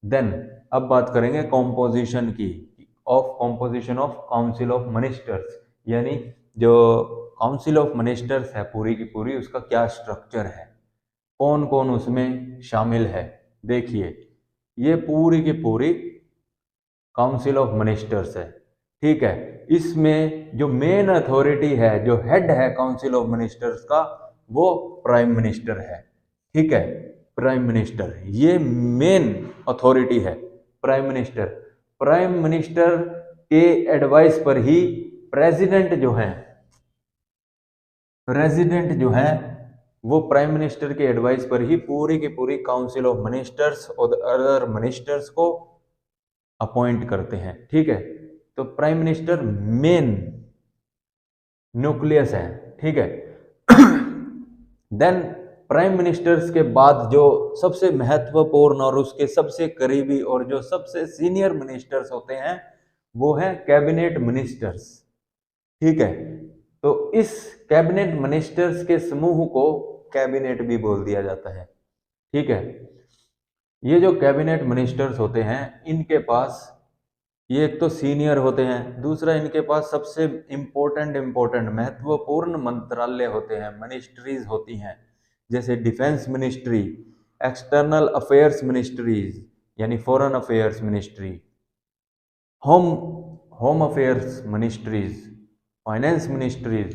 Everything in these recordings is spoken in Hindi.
देन अब बात करेंगे कॉम्पोजिशन की, composition of council of ministers, यानी जो काउंसिल ऑफ मिनिस्टर्स है पूरी की पूरी, उसका क्या स्ट्रक्चर है, कौन कौन उसमें शामिल है। देखिए, ये पूरी की पूरी काउंसिल ऑफ मिनिस्टर्स है, ठीक है। इसमें जो मेन अथॉरिटी है, जो हेड है काउंसिल ऑफ मिनिस्टर्स का, वो प्राइम मिनिस्टर है, ठीक है। प्राइम मिनिस्टर ये मेन अथॉरिटी है। प्राइम मिनिस्टर के एडवाइस पर ही प्रेसिडेंट जो है वो प्राइम मिनिस्टर के एडवाइस पर ही पूरी की पूरी काउंसिल ऑफ मिनिस्टर्स और अदर मिनिस्टर्स को अपॉइंट करते हैं, ठीक है। तो प्राइम मिनिस्टर मेन न्यूक्लियस है, ठीक है। देन प्राइम मिनिस्टर्स के बाद जो सबसे महत्वपूर्ण और उसके सबसे करीबी और जो सबसे सीनियर मिनिस्टर्स होते हैं वो है कैबिनेट मिनिस्टर्स, ठीक है। तो इस कैबिनेट मिनिस्टर्स के समूह को कैबिनेट भी बोल दिया जाता है, ठीक है। ये जो कैबिनेट मिनिस्टर्स होते हैं इनके पास, ये एक तो सीनियर होते हैं, दूसरा इनके पास सबसे इम्पोर्टेंट महत्वपूर्ण मंत्रालय होते हैं, मिनिस्ट्रीज होती हैं, जैसे defence ministry, external affairs ministries यानी foreign affairs ministry, home home affairs ministries, finance ministries,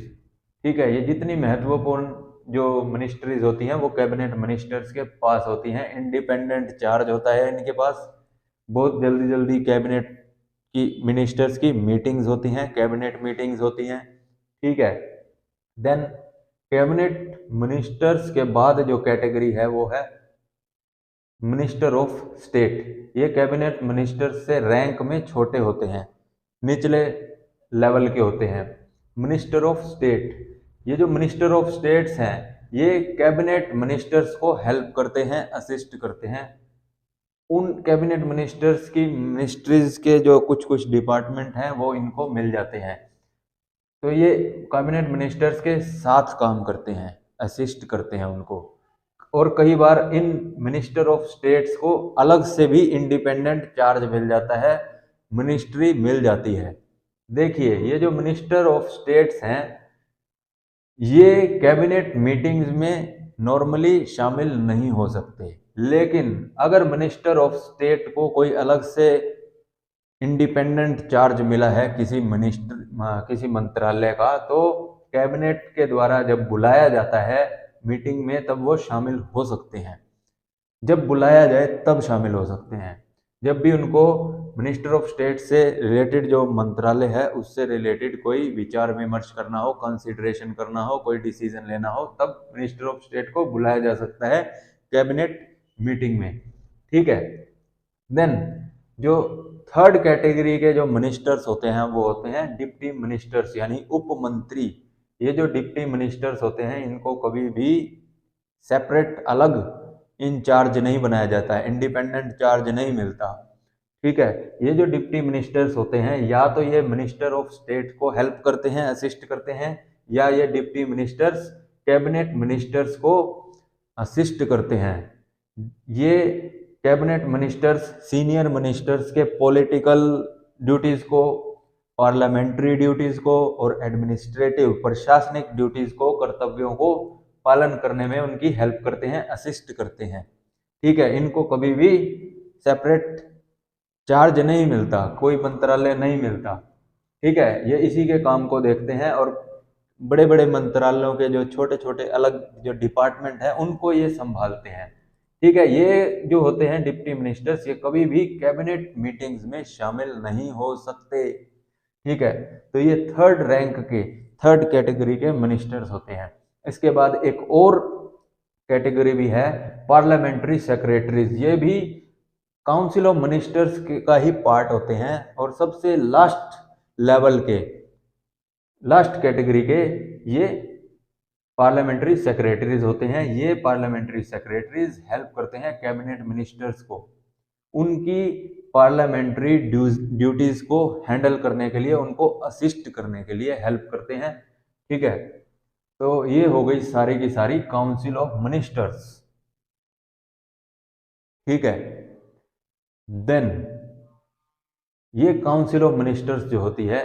ठीक है। ये जितनी महत्वपूर्ण जो मिनिस्ट्रीज होती हैं वो कैबिनेट मिनिस्टर्स के पास होती हैं, इंडिपेंडेंट चार्ज होता है इनके पास। बहुत जल्दी जल्दी कैबिनेट की मिनिस्टर्स की मीटिंग्स होती हैं, कैबिनेट मीटिंग्स होती हैं, ठीक है। देन कैबिनेट मिनिस्टर्स के बाद जो कैटेगरी है वो है मिनिस्टर ऑफ स्टेट। ये कैबिनेट मिनिस्टर से रैंक में छोटे होते हैं, निचले लेवल के होते हैं। मिनिस्टर ऑफ स्टेट, ये जो मिनिस्टर ऑफ स्टेट्स हैं ये कैबिनेट मिनिस्टर्स को हेल्प करते हैं, असिस्ट करते हैं। उन कैबिनेट मिनिस्टर्स की मिनिस्ट्रीज के जो कुछ कुछ डिपार्टमेंट हैं वो इनको मिल जाते हैं, तो ये कैबिनेट मिनिस्टर्स के साथ काम करते हैं, असिस्ट करते हैं उनको। और कई बार इन मिनिस्टर ऑफ स्टेट्स को अलग से भी इंडिपेंडेंट चार्ज मिल जाता है, मिनिस्ट्री मिल जाती है। देखिए, ये जो मिनिस्टर ऑफ स्टेट्स हैं ये कैबिनेट मीटिंग्स में नॉर्मली शामिल नहीं हो सकते, लेकिन अगर मिनिस्टर ऑफ स्टेट को कोई अलग से इंडिपेंडेंट चार्ज मिला है किसी मंत्रालय का, तो कैबिनेट के द्वारा जब बुलाया जाता है मीटिंग में तब वो शामिल हो सकते हैं। जब बुलाया जाए तब शामिल हो सकते हैं। जब भी उनको मिनिस्टर ऑफ स्टेट से रिलेटेड जो मंत्रालय है उससे रिलेटेड कोई विचार विमर्श करना हो, कंसिडरेशन करना हो, कोई डिसीजन लेना हो, तब मिनिस्टर ऑफ स्टेट को बुलाया जा सकता है कैबिनेट मीटिंग में, ठीक है। देन जो थर्ड कैटेगरी के जो मिनिस्टर्स होते हैं वो होते हैं डिप्टी मिनिस्टर्स यानी उप मंत्री। ये जो डिप्टी मिनिस्टर्स होते हैं इनको कभी भी सेपरेट अलग इंचार्ज नहीं बनाया जाता है, इंडिपेंडेंट चार्ज नहीं मिलता, ठीक है। ये जो डिप्टी मिनिस्टर्स होते हैं या तो ये मिनिस्टर ऑफ स्टेट को हेल्प करते हैं, असिस्ट करते हैं, या ये डिप्टी मिनिस्टर्स कैबिनेट मिनिस्टर्स को असिस्ट करते हैं। ये कैबिनेट मिनिस्टर्स सीनियर मिनिस्टर्स के पॉलिटिकल ड्यूटीज को, पार्लियामेंट्री ड्यूटीज को और एडमिनिस्ट्रेटिव प्रशासनिक ड्यूटीज को, कर्तव्यों को पालन करने में उनकी हेल्प करते हैं, असिस्ट करते हैं, ठीक है। इनको कभी भी सेपरेट चार्ज नहीं मिलता, कोई मंत्रालय नहीं मिलता, ठीक है। ये इसी के काम को देखते हैं और बड़े बड़े मंत्रालयों के जो छोटे छोटे अलग जो डिपार्टमेंट है उनको ये संभालते हैं, ठीक है। ये जो होते हैं डिप्टी मिनिस्टर्स ये कभी भी कैबिनेट मीटिंग्स में शामिल नहीं हो सकते, ठीक है। तो ये थर्ड कैटेगरी के मिनिस्टर्स होते हैं। इसके बाद एक और कैटेगरी भी है पार्लियामेंट्री सेक्रेटरीज। ये भी काउंसिल ऑफ मिनिस्टर्स का ही पार्ट होते हैं और सबसे लास्ट लेवल के, लास्ट कैटेगरी के ये पार्लियामेंट्री सेक्रेटरीज होते हैं। ये पार्लियामेंट्री सेक्रेटरीज हेल्प करते हैं कैबिनेट मिनिस्टर्स को उनकी पार्लियामेंट्री ड्यूटीज को हैंडल करने के लिए, उनको असिस्ट करने के लिए हेल्प करते हैं, ठीक है। तो ये हो गई सारी की सारी काउंसिल ऑफ मिनिस्टर्स, ठीक है। देन ये काउंसिल ऑफ मिनिस्टर्स जो होती है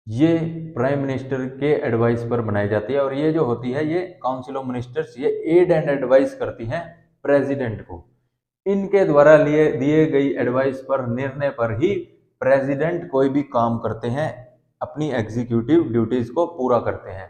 ये प्राइम मिनिस्टर के एडवाइस पर बनाई जाती है, और ये जो होती है ये काउंसिल ऑफ मिनिस्टर्स ये एड एंड एडवाइस करती हैं प्रेसिडेंट को। इनके द्वारा लिए दिए गई एडवाइस पर, निर्णय पर ही प्रेसिडेंट कोई भी काम करते हैं, अपनी एग्जीक्यूटिव ड्यूटीज को पूरा करते हैं।